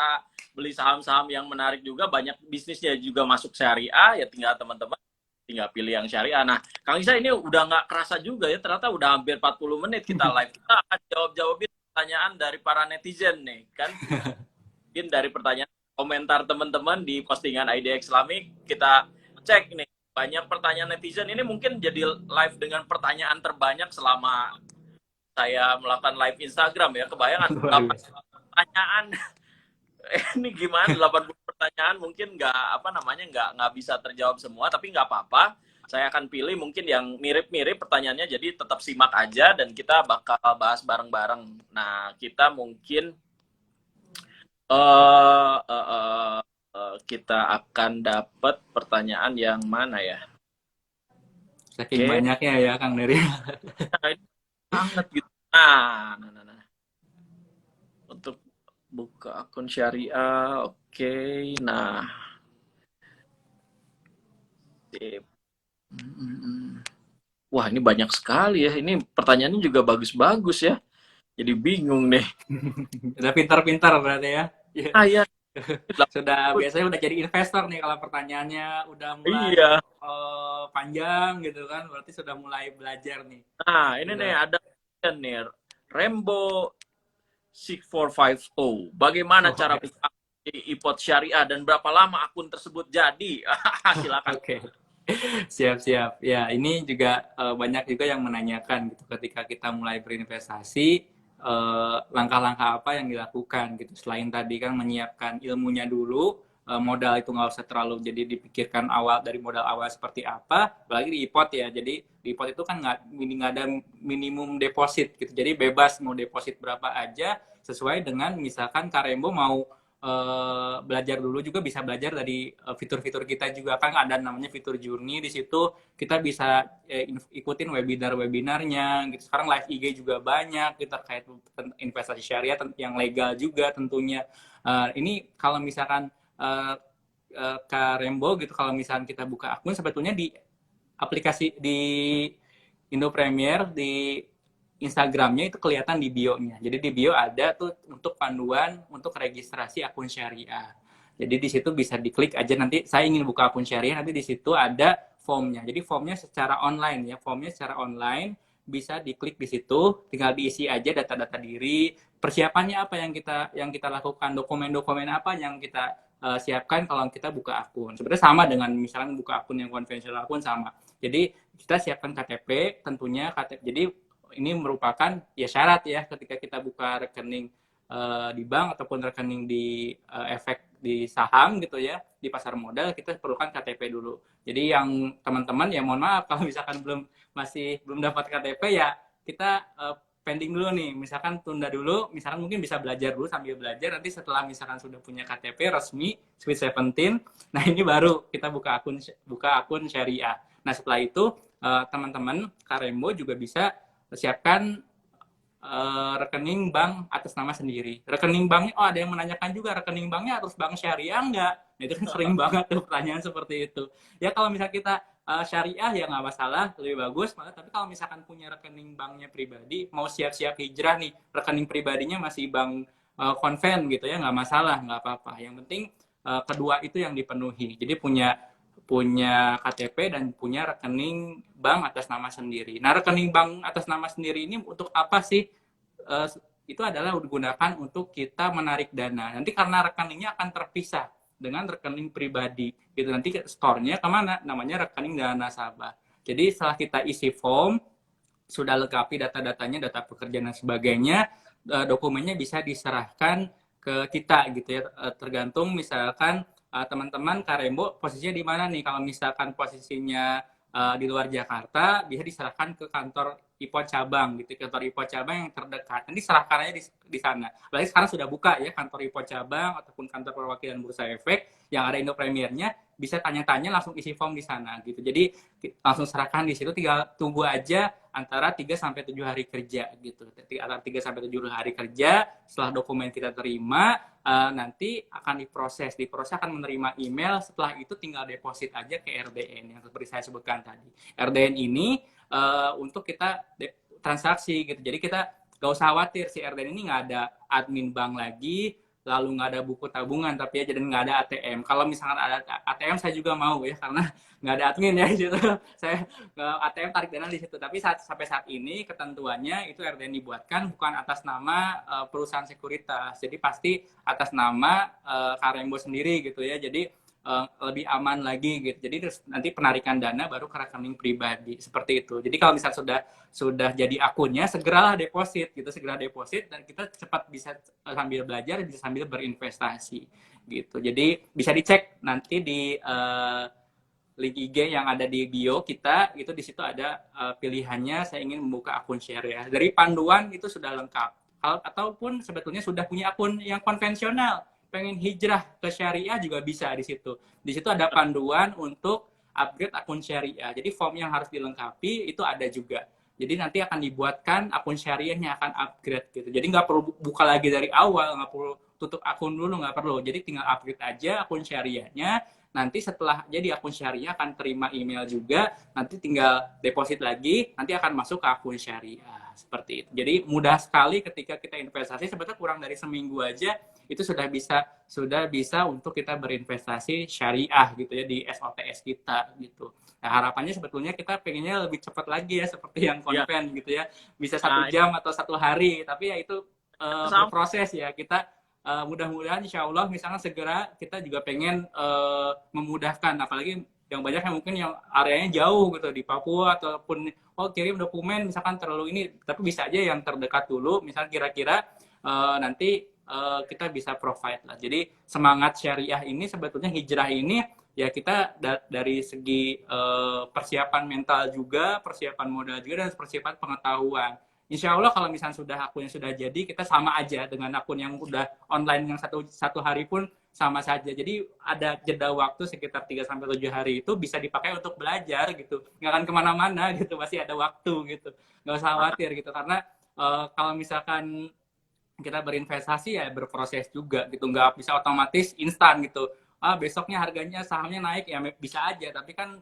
beli saham-saham yang menarik juga, banyak bisnisnya juga masuk syariah, ya tinggal teman-teman tinggal pilih yang syariah. Nah Kang Isa ini udah nggak kerasa juga ya, ternyata udah hampir 40 menit kita live. Kita akan jawabin pertanyaan dari para netizen nih kan. Mungkin dari pertanyaan komentar teman-teman di postingan IDX Islamic, kita cek nih banyak pertanyaan netizen. Ini mungkin jadi live dengan pertanyaan terbanyak selama saya melakukan live Instagram ya, kebayangan Luar 8 biasa. pertanyaan. Ini gimana 80 pertanyaan mungkin nggak bisa terjawab semua, tapi nggak apa-apa. Saya akan pilih mungkin yang mirip-mirip pertanyaannya, jadi tetap simak aja dan kita bakal bahas bareng-bareng. Nah, kita mungkin kita akan dapat pertanyaan yang mana ya? Saking Oke, banyaknya ya Kang Neri. nah, ini banget gitu. Nah. Untuk buka akun syariah, oke. Nah, sip. Wah, ini banyak sekali ya. Ini pertanyaannya juga bagus-bagus ya. Jadi bingung nih. Udah pintar-pintar berarti ya. Iya. Ah ya, Sudah biasanya udah jadi investor nih kalau pertanyaannya udah mulai iya. panjang gitu kan, berarti sudah mulai belajar nih. Nah, ini nih Sudah. ada nih Rembo 6450. Bagaimana cara Oke. buka IPOT syariah dan berapa lama akun tersebut jadi? Silakan. Oke. Siap-siap. Ya, ini juga banyak juga yang menanyakan gitu ketika kita mulai berinvestasi, langkah-langkah apa yang dilakukan gitu. Selain tadi kan menyiapkan ilmunya dulu, modal itu nggak usah terlalu jadi dipikirkan awal dari modal awal seperti apa, apalagi di IPOT ya. Jadi di IPOT itu kan nggak ada minimum deposit gitu. Jadi bebas mau deposit berapa aja sesuai dengan misalkan Karembo mau belajar dulu juga bisa belajar dari fitur-fitur kita juga kan ada namanya fitur Journey di situ kita bisa ikutin webinar-webinarnya gitu. Sekarang live IG juga banyak kita terkait investasi syariah yang legal juga tentunya. Ini kalau misalkan Kak Rembo gitu kalau misalkan kita buka akun sebetulnya di aplikasi di Indo Premier di Instagramnya itu kelihatan di bio-nya. Jadi di bio ada tuh untuk panduan untuk registrasi akun syariah. Jadi di situ bisa diklik aja nanti saya ingin buka akun syariah nanti di situ ada formnya. Jadi formnya secara online ya, formnya secara online bisa diklik di situ, tinggal diisi aja data-data diri, persiapannya apa yang kita lakukan, dokumen-dokumen apa yang kita siapkan kalau kita buka akun. Sebenarnya sama dengan misalnya buka akun yang konvensional akun sama. Jadi kita siapkan KTP tentunya KTP. Jadi ini merupakan ya syarat ya ketika kita buka rekening di bank ataupun rekening di efek di saham gitu ya di pasar modal kita perlukan KTP dulu. Jadi yang teman-teman ya mohon maaf kalau misalkan belum dapat KTP ya kita pending dulu nih. Misalkan tunda dulu, misalkan mungkin bisa belajar dulu sambil belajar nanti setelah misalkan sudah punya KTP resmi Sweet 17, nah ini baru kita buka akun syariah. Nah setelah itu teman-teman Karembo juga bisa siapkan rekening bank atas nama sendiri. Rekening banknya, ada yang menanyakan juga, rekening banknya harus bank syariah nggak? Nah, itu kan sering banget tuh pertanyaan seperti itu. Ya kalau misal kita syariah ya nggak masalah, lebih bagus. Tapi kalau misalkan punya rekening banknya pribadi, mau siap-siap hijrah nih, rekening pribadinya masih bank konven gitu ya, nggak masalah, nggak apa-apa. Yang penting kedua itu yang dipenuhi. Jadi punya KTP dan punya rekening bank atas nama sendiri. Nah, rekening bank atas nama sendiri ini untuk apa sih? Itu adalah digunakan untuk kita menarik dana. Nanti karena rekeningnya akan terpisah dengan rekening pribadi. Gitu nanti store-nya kemana? Namanya rekening dana nasabah. Jadi setelah kita isi form, sudah lengkapi data-datanya, data pekerjaan dan sebagainya, dokumennya bisa diserahkan ke kita gitu ya. Tergantung misalkan teman-teman Karembo posisinya di mana nih? Kalau misalkan posisinya di luar Jakarta, bisa diserahkan ke kantor IPO cabang gitu, kantor IPO cabang yang terdekat. Nanti serahkan aja di sana. Apalagi sekarang sudah buka ya kantor IPO cabang ataupun kantor perwakilan Bursa Efek yang ada Indo Premiernya, bisa tanya-tanya langsung isi form di sana gitu. Jadi langsung serahkan di situ, tinggal tunggu aja antara 3 sampai 7 hari kerja gitu. Jadi antara 3 sampai 7 hari kerja setelah dokumen kita terima nanti akan diproses akan menerima email, setelah itu tinggal deposit aja ke RDN yang seperti saya sebutkan tadi. RDN ini untuk kita transaksi gitu, jadi kita gak usah khawatir si RDN ini nggak ada admin bank lagi, lalu nggak ada buku tabungan tapi ya jadi nggak ada ATM. Kalau misalkan ada ATM saya juga mau ya karena nggak ada admin ya di situ. Saya ATM tarik dana di situ. Tapi sampai saat ini ketentuannya itu RDN dibuatkan bukan atas nama perusahaan sekuritas. Jadi pasti atas nama Karembo sendiri gitu ya. Jadi lebih aman lagi gitu. Jadi terus nanti penarikan dana baru ke rekening pribadi seperti itu. Jadi kalau misalnya sudah jadi akunnya, segeralah deposit gitu, segera deposit dan kita cepat bisa sambil belajar, bisa sambil berinvestasi gitu. Jadi bisa dicek nanti di link IG yang ada di bio kita, itu di situ ada pilihannya saya ingin membuka akun syariah. Dari panduan itu sudah lengkap. Ataupun sebetulnya sudah punya akun yang konvensional, pengen hijrah ke syariah juga bisa di situ. Di situ ada panduan untuk upgrade akun syariah. Jadi form yang harus dilengkapi itu ada juga. Jadi nanti akan dibuatkan akun syariahnya akan upgrade gitu. Jadi nggak perlu buka lagi dari awal, nggak perlu tutup akun dulu, nggak perlu. Jadi tinggal upgrade aja akun syariahnya. Nanti setelah jadi akun syariah akan terima email juga, nanti tinggal deposit lagi, nanti akan masuk ke akun syariah seperti itu. Jadi mudah sekali ketika kita investasi, sebetulnya kurang dari seminggu aja itu sudah bisa untuk kita berinvestasi syariah gitu ya di SOTS kita gitu. Nah, harapannya sebetulnya kita pengennya lebih cepat lagi ya seperti yang konven gitu ya, bisa 1 jam atau 1 hari, tapi ya itu berproses ya kita. Mudah-mudahan insya Allah misalnya segera kita juga pengen memudahkan, apalagi yang banyak yang mungkin yang areanya jauh gitu di Papua ataupun kirim dokumen misalkan terlalu ini, tapi bisa aja yang terdekat dulu misalnya kira-kira nanti kita bisa provide lah. Jadi semangat syariah ini sebetulnya hijrah ini ya kita dari segi persiapan mental juga, persiapan modal juga, dan persiapan pengetahuan. Insya Allah kalau misalnya akunnya sudah jadi, kita sama aja dengan akun yang udah online yang satu hari pun sama saja. Jadi ada jeda waktu sekitar 3-7 hari itu bisa dipakai untuk belajar gitu. Nggak akan kemana-mana gitu, masih ada waktu gitu. Nggak usah khawatir gitu, karena kalau misalkan kita berinvestasi ya berproses juga gitu. Nggak bisa otomatis instan gitu. Besoknya harganya sahamnya naik ya bisa aja, tapi kan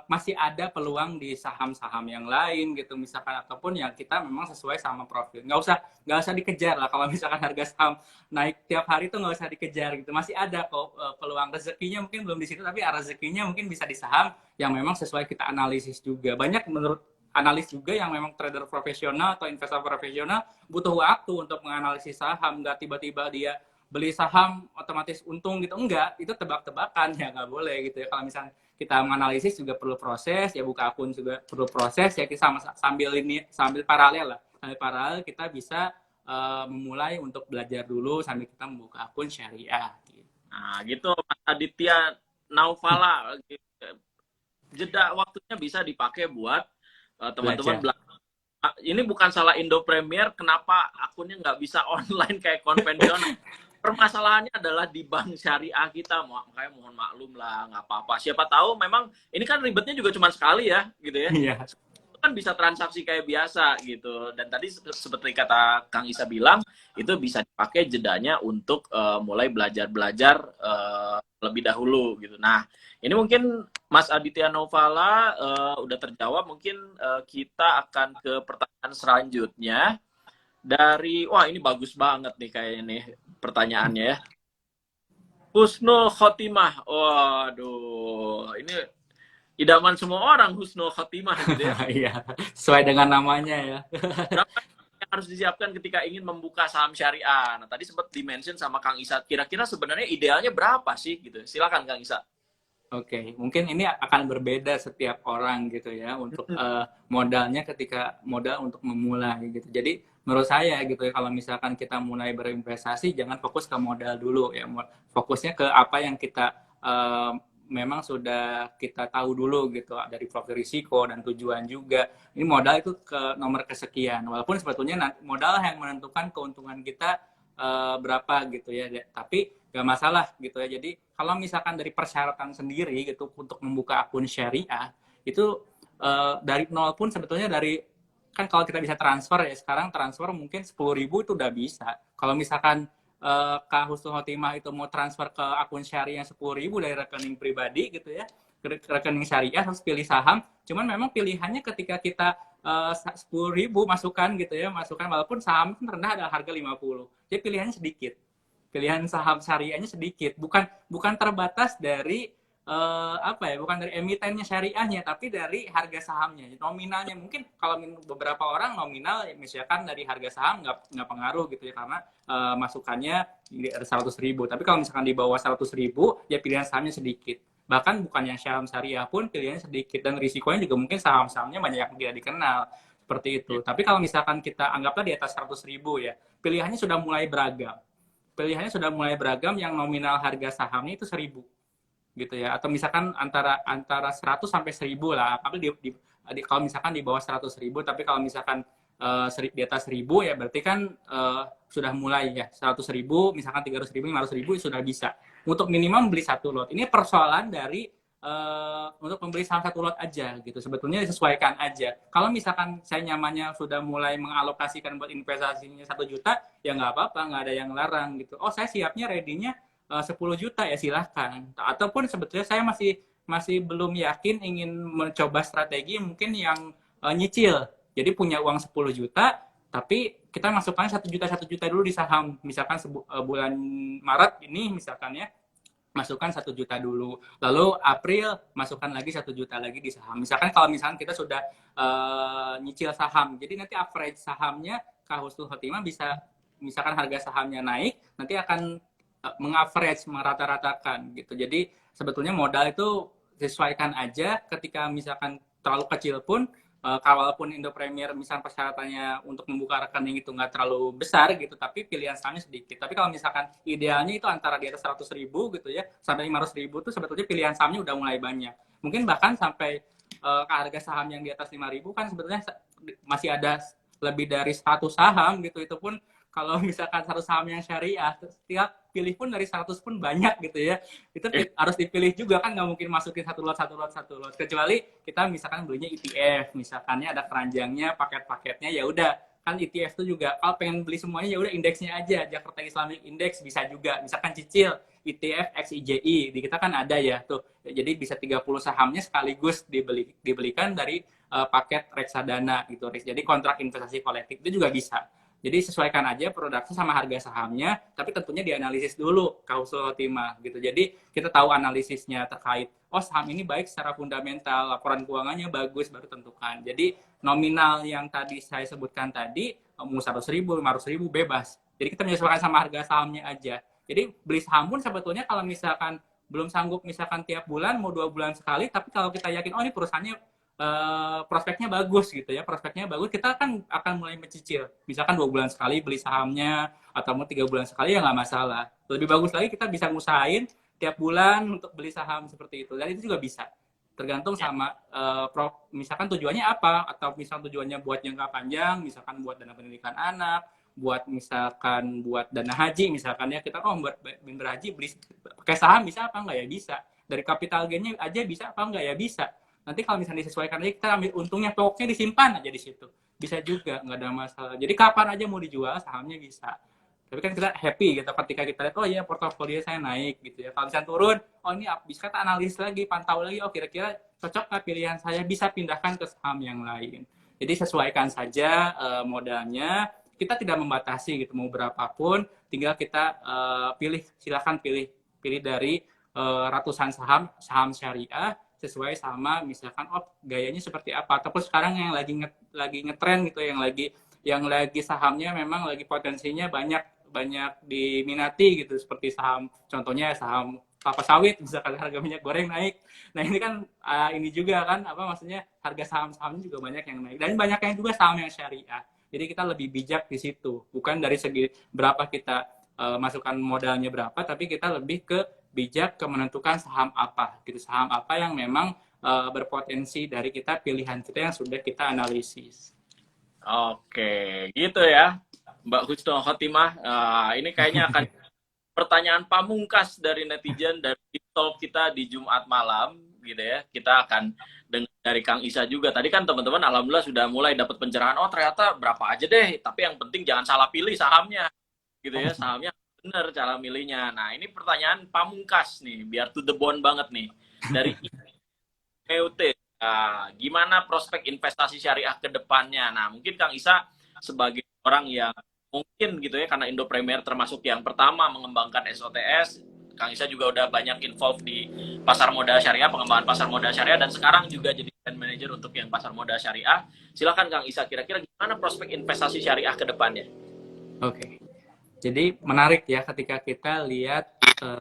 masih ada peluang di saham-saham yang lain gitu misalkan, ataupun yang kita memang sesuai sama profil. Nggak usah dikejar lah kalau misalkan harga saham naik tiap hari itu nggak usah dikejar gitu, masih ada kok peluang. Rezekinya mungkin belum di situ, tapi rezekinya mungkin bisa di saham yang memang sesuai kita analisis juga. Banyak menurut analis juga yang memang trader profesional atau investor profesional butuh waktu untuk menganalisis saham. Nggak tiba-tiba dia beli saham otomatis untung gitu, enggak, itu tebak-tebakan ya, nggak boleh gitu ya. Kalau misalnya kita menganalisis juga perlu proses ya, buka akun juga perlu proses ya, kita sambil paralel kita bisa memulai untuk belajar dulu sambil kita membuka akun syariah gitu. Nah gitu Mas Aditya Naufala, jeda waktunya bisa dipakai buat teman-teman belajar. Ini bukan salah Indo Premier, kenapa akunnya nggak bisa online kayak konvensional. Permasalahannya adalah di bank syariah kita, makanya mohon maklum lah, nggak apa-apa. Siapa tahu memang ini kan ribetnya juga cuma sekali ya, gitu ya. Iya. Itu kan bisa transaksi kayak biasa gitu. Dan tadi seperti kata Kang Isa bilang, itu bisa dipakai jedanya untuk mulai belajar-belajar lebih dahulu gitu. Nah, ini mungkin Mas Aditya Naufala udah terjawab. Mungkin kita akan ke pertanyaan selanjutnya. Wah ini bagus banget nih kayaknya nih pertanyaannya ya. Husnul Khotimah. Waduh, ini idaman semua orang Husnul Khotimah gitu ya. Iya, sesuai dengan namanya ya. Berapa yang harus disiapkan ketika ingin membuka saham syariah? Nah, tadi sempat di-mention sama Kang Isa. Kira-kira sebenarnya idealnya berapa sih gitu? Silakan Kang Isa. Oke, mungkin ini akan berbeda setiap orang gitu ya untuk modalnya, ketika modal untuk memulai gitu. Jadi menurut saya gitu ya, kalau misalkan kita mulai berinvestasi jangan fokus ke modal dulu ya, fokusnya ke apa yang kita memang sudah kita tahu dulu gitu, dari profil risiko dan tujuan juga. Ini modal itu ke nomor kesekian, walaupun sebetulnya modal yang menentukan keuntungan kita berapa gitu ya, tapi gak masalah gitu ya. Jadi kalau misalkan dari persyaratan sendiri gitu untuk membuka akun syariah itu dari nol pun sebetulnya, kan kalau kita bisa transfer ya, sekarang transfer mungkin 10.000 itu udah bisa. Kalau misalkan Kak Husnul Khotimah itu mau transfer ke akun syariah 10.000 dari rekening pribadi gitu ya, ke rekening syariah, harus pilih saham. Cuman memang pilihannya ketika kita 10.000 masukkan gitu ya, walaupun saham kan rendah ada harga 50. Jadi pilihannya sedikit. Pilihan saham syariahnya sedikit, bukan terbatas dari apa ya, bukan dari emitennya syariahnya, tapi dari harga sahamnya, nominalnya. Mungkin kalau beberapa orang nominal misalkan dari harga saham nggak pengaruh gitu ya, karena masukannya 100.000. Tapi kalau misalkan di bawah 100.000 ya pilihan sahamnya sedikit. Bahkan bukan yang saham syariah pun pilihannya sedikit, dan risikonya juga mungkin saham-sahamnya banyak yang tidak dikenal seperti itu. Tapi kalau misalkan kita anggaplah di atas 100.000 ya, pilihannya sudah mulai beragam. Pilihannya sudah mulai beragam, yang nominal harga sahamnya itu 1.000 gitu ya, atau misalkan antara 100 sampai 1.000 lah. Tapi kalau misalkan di bawah 100.000, tapi kalau misalkan di atas 1.000 ya berarti kan sudah mulai ya 100.000, misalkan 300.000, 500.000 sudah bisa untuk minimum beli satu lot. Ini persoalan dari untuk membeli saham satu lot aja gitu. Sebetulnya disesuaikan aja. Kalau misalkan saya nyamannya sudah mulai mengalokasikan buat investasinya 1 juta, ya nggak apa-apa, nggak ada yang larang gitu. Oh, saya siapnya ready-nya 10 juta ya silahkan. Ataupun sebetulnya saya masih belum yakin, ingin mencoba strategi mungkin yang nyicil. Jadi punya uang 10 juta, tapi kita masukkan 1 juta dulu di saham. Misalkan bulan Maret ini misalkan ya, masukkan 1 juta dulu. Lalu April masukkan lagi 1 juta lagi di saham. Misalkan kalau misalkan kita sudah nyicil saham, jadi nanti average sahamnya Kak Husnul Khotimah bisa, misalkan harga sahamnya naik, nanti akan mengaverage, merata-ratakan gitu. Jadi sebetulnya modal itu sesuaikan aja. Ketika misalkan terlalu kecil pun, kalaupun Indo Premier misalkan persyaratannya untuk membuka rekening itu nggak terlalu besar gitu, tapi pilihan sahamnya sedikit. Tapi kalau misalkan idealnya itu antara di atas 100.000 gitu ya, sampai 500.000 tuh sebetulnya pilihan sahamnya udah mulai banyak. Mungkin bahkan sampai ke harga saham yang di atas 5.000 kan sebetulnya masih ada lebih dari 100 saham gitu. Itu pun kalau misalkan 100 saham yang syariah, setiap pilih pun dari 100 pun banyak gitu ya. Itu harus dipilih juga kan, nggak mungkin masukin satu lot. Kecuali kita misalkan belinya ETF, misalkannya ada keranjangnya, paket-paketnya, ya udah. Kan ETF itu juga kalau pengen beli semuanya ya udah indeksnya aja, Jakarta Islamic Index bisa juga. Misalkan cicil ETF XIJI, di kita kan ada ya tuh. Jadi bisa 30 sahamnya sekaligus dibelikan dari paket reksadana gitu. Jadi kontrak investasi kolektif itu juga bisa. Jadi sesuaikan aja produknya sama harga sahamnya, tapi tentunya dianalisis dulu Husnul Khotimah gitu. Jadi kita tahu analisisnya terkait, oh saham ini baik secara fundamental, laporan keuangannya bagus, baru tentukan. Jadi nominal yang tadi saya sebutkan tadi, mau 100.000, 500.000 bebas. Jadi kita menyesuaikan sama harga sahamnya aja. Jadi beli saham pun sebetulnya kalau misalkan belum sanggup, misalkan tiap bulan, mau 2 bulan sekali, tapi kalau kita yakin, oh ini perusahaannya prospeknya bagus gitu ya, prospeknya bagus, kita kan akan mulai mencicil. Misalkan 2 bulan sekali beli sahamnya, atau mau 3 bulan sekali ya nggak masalah. Lebih bagus lagi kita bisa ngusahain tiap bulan untuk beli saham seperti itu. Dan itu juga bisa. Tergantung sama misalkan tujuannya apa, atau misalkan tujuannya buat jangka panjang, misalkan buat dana pendidikan anak, buat misalkan buat dana haji, misalkan ya kita buat berhaji beli pakai saham bisa apa enggak ya, bisa. Dari capital gain-nya aja bisa apa enggak ya, bisa. Nanti kalau misalnya disesuaikan aja, kita ambil untungnya, pokoknya disimpan aja di situ. Bisa juga, nggak ada masalah. Jadi kapan aja mau dijual, sahamnya bisa. Tapi kan kita happy gitu ketika kita lihat, oh iya portofolio saya naik gitu ya. Kalau misalnya turun, oh ini bisa kita analis lagi, pantau lagi, oh kira-kira cocok nggak pilihan saya, bisa pindahkan ke saham yang lain. Jadi sesuaikan saja modalnya. Kita tidak membatasi gitu, mau berapapun, tinggal kita pilih, silakan pilih dari ratusan saham syariah, sesuai sama misalkan gayanya seperti apa, ataupun sekarang yang lagi ngetren gitu, yang lagi sahamnya memang lagi potensinya banyak diminati gitu, seperti saham, contohnya saham kelapa sawit, misalkan harga minyak goreng naik. Nah ini kan ini juga kan maksudnya harga saham-sahamnya juga banyak yang naik, dan banyak yang juga saham yang syariah. Jadi kita lebih bijak di situ, bukan dari segi berapa kita masukkan modalnya berapa, tapi kita lebih ke bijak ke menentukan saham apa gitu, saham apa yang memang berpotensi dari kita, pilihan kita yang sudah kita analisis. Oke, gitu ya Mbak Husnul Khotimah. Ini kayaknya akan pertanyaan pamungkas dari netizen dari talk kita di Jumat malam gitu ya. Kita akan dengar dari Kang Isa juga. Tadi kan teman-teman alhamdulillah sudah mulai dapat pencerahan, oh ternyata berapa aja deh, tapi yang penting jangan salah pilih sahamnya gitu ya, sahamnya bener cara milihnya. Nah ini pertanyaan pamungkas nih, biar to the bone banget nih, dari EUT. Nah, gimana prospek investasi syariah ke depannya? Nah mungkin Kang Isa sebagai orang yang mungkin gitu ya, karena Indo Premier termasuk yang pertama mengembangkan SOTS, Kang Isa juga udah banyak involved di pasar modal syariah, pengembangan pasar modal syariah, dan sekarang juga jadi brand manager untuk yang pasar modal syariah. Silakan Kang Isa, kira-kira gimana prospek investasi syariah ke depannya? Oke. Jadi menarik ya ketika kita lihat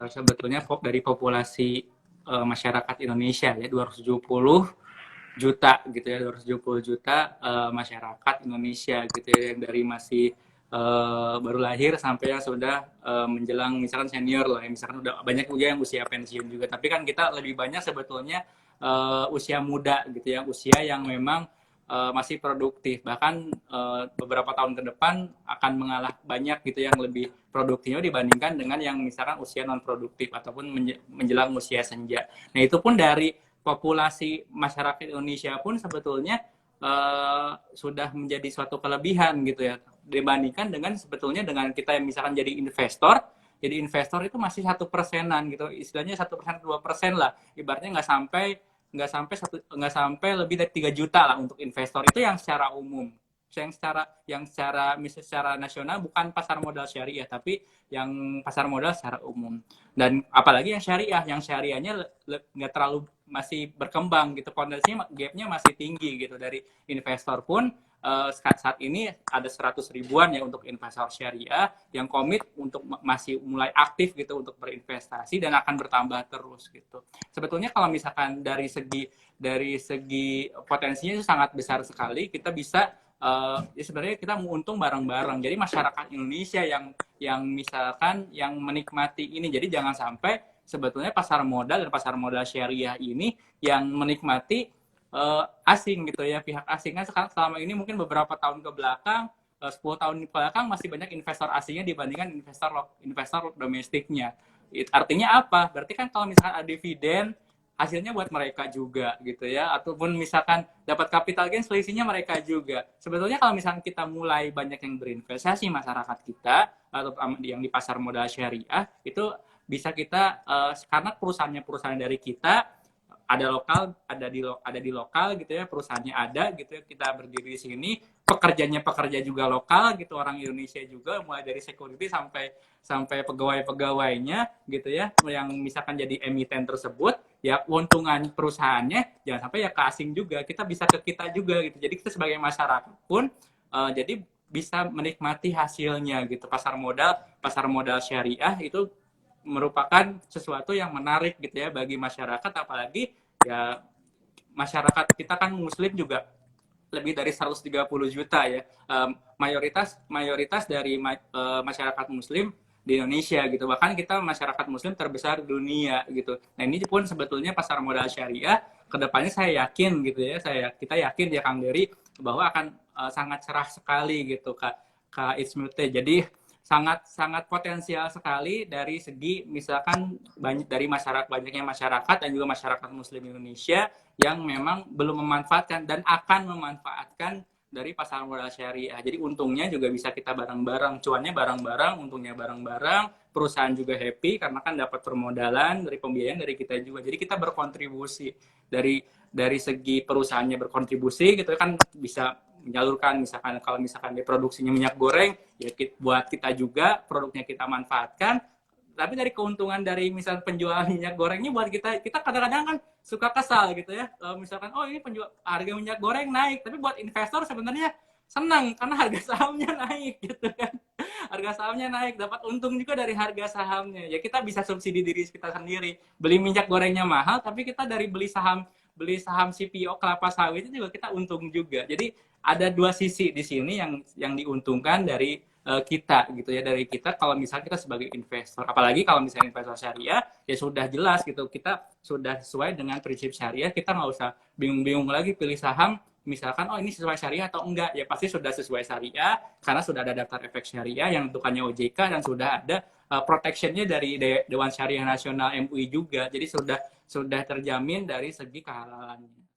sebetulnya dari populasi masyarakat Indonesia ya 270 juta gitu ya, 270 juta masyarakat Indonesia gitu ya, yang dari masih baru lahir sampai yang sudah menjelang misalkan senior lah, misalkan udah banyak juga yang usia pensiun juga. Tapi kan kita lebih banyak sebetulnya usia muda gitu ya, usia yang memang masih produktif, bahkan beberapa tahun ke depan akan mengalah banyak gitu yang lebih produktifnya dibandingkan dengan yang misalkan usia non produktif ataupun menjelang usia senja. Nah itu pun dari populasi masyarakat Indonesia pun sebetulnya sudah menjadi suatu kelebihan gitu ya, dibandingkan dengan sebetulnya dengan kita yang misalkan jadi investor. Jadi investor itu masih 1%-an gitu, istilahnya 1% 2% lah, ibaratnya nggak sampai lebih dari 3 juta lah untuk investor, itu yang secara umum, misalnya secara nasional, bukan pasar modal syariah tapi yang pasar modal secara umum. Dan apalagi yang syariahnya nggak terlalu masih berkembang gitu, potensinya gapnya masih tinggi gitu. Dari investor pun saat ini ada 100 ribuan ya untuk investor syariah yang komit untuk masih mulai aktif gitu untuk berinvestasi, dan akan bertambah terus gitu. Sebetulnya kalau misalkan dari segi potensinya itu sangat besar sekali, kita bisa ya sebenarnya kita mau untung bareng-bareng. Jadi masyarakat Indonesia yang misalkan yang menikmati ini, jadi jangan sampai sebetulnya pasar modal dan pasar modal syariah ini yang menikmati asing gitu ya, pihak asing. Kan sekarang selama ini mungkin beberapa tahun ke belakang, 10 tahun ke belakang masih banyak investor asingnya dibandingkan investor domestiknya. Artinya apa? Berarti kan kalau misalkan ada dividen, hasilnya buat mereka juga gitu ya, ataupun misalkan dapat capital gain, selisihnya mereka juga. Sebetulnya kalau misalkan kita mulai banyak yang berinvestasi, masyarakat kita atau yang di pasar modal syariah itu bisa kita karena perusahaan dari kita ada lokal, ada di lokal gitu ya, perusahaannya ada gitu ya, kita berdiri di sini, pekerja juga lokal gitu, orang Indonesia juga, mulai dari security sampai pegawai-pegawainya gitu ya, yang misalkan jadi emiten tersebut, ya keuntungan perusahaannya jangan sampai ya ke asing juga, kita bisa ke kita juga gitu. Jadi kita sebagai masyarakat pun jadi bisa menikmati hasilnya gitu. Pasar modal syariah itu merupakan sesuatu yang menarik gitu ya bagi masyarakat, apalagi ya masyarakat kita kan muslim juga lebih dari 130 juta ya, mayoritas dari masyarakat muslim di Indonesia gitu, bahkan kita masyarakat muslim terbesar dunia gitu. Nah ini pun sebetulnya pasar modal syariah kedepannya saya yakin gitu ya, kita yakin ya Kang Dery bahwa akan sangat cerah sekali gitu Kak Ismute. Jadi sangat potensial sekali dari segi misalkan banyaknya masyarakat dan juga masyarakat muslim Indonesia yang memang belum memanfaatkan dan akan memanfaatkan dari pasar modal syariah. Jadi untungnya juga bisa kita bareng-bareng, cuannya bareng-bareng, untungnya bareng-bareng, perusahaan juga happy karena kan dapat permodalan dari pembiayaan dari kita juga. Jadi kita berkontribusi dari segi perusahaannya berkontribusi gitu kan, bisa menyalurkan kalau misalkan dia produksinya minyak goreng ya buat kita juga produknya kita manfaatkan, tapi dari keuntungan dari misal penjualan minyak gorengnya buat kita kadang-kadang kan suka kesal gitu ya, misalkan oh ini harga minyak goreng naik, tapi buat investor sebenarnya senang karena harga sahamnya naik gitu kan, harga sahamnya naik, dapat untung juga dari harga sahamnya. Ya kita bisa subsidi diri kita sendiri, beli minyak gorengnya mahal tapi kita dari beli saham CPO kelapa sawit itu juga kita untung juga. Jadi ada dua sisi di sini yang diuntungkan dari kita gitu ya, dari kita kalau misalnya kita sebagai investor, apalagi kalau misalnya investor syariah ya sudah jelas gitu, kita sudah sesuai dengan prinsip syariah, kita nggak usah bingung-bingung lagi pilih saham misalkan oh ini sesuai syariah atau enggak, ya pasti sudah sesuai syariah karena sudah ada daftar efek syariah yang tentukannya OJK dan sudah ada protectionnya dari Dewan Syariah Nasional MUI juga, jadi sudah terjamin dari segi kehalalannya.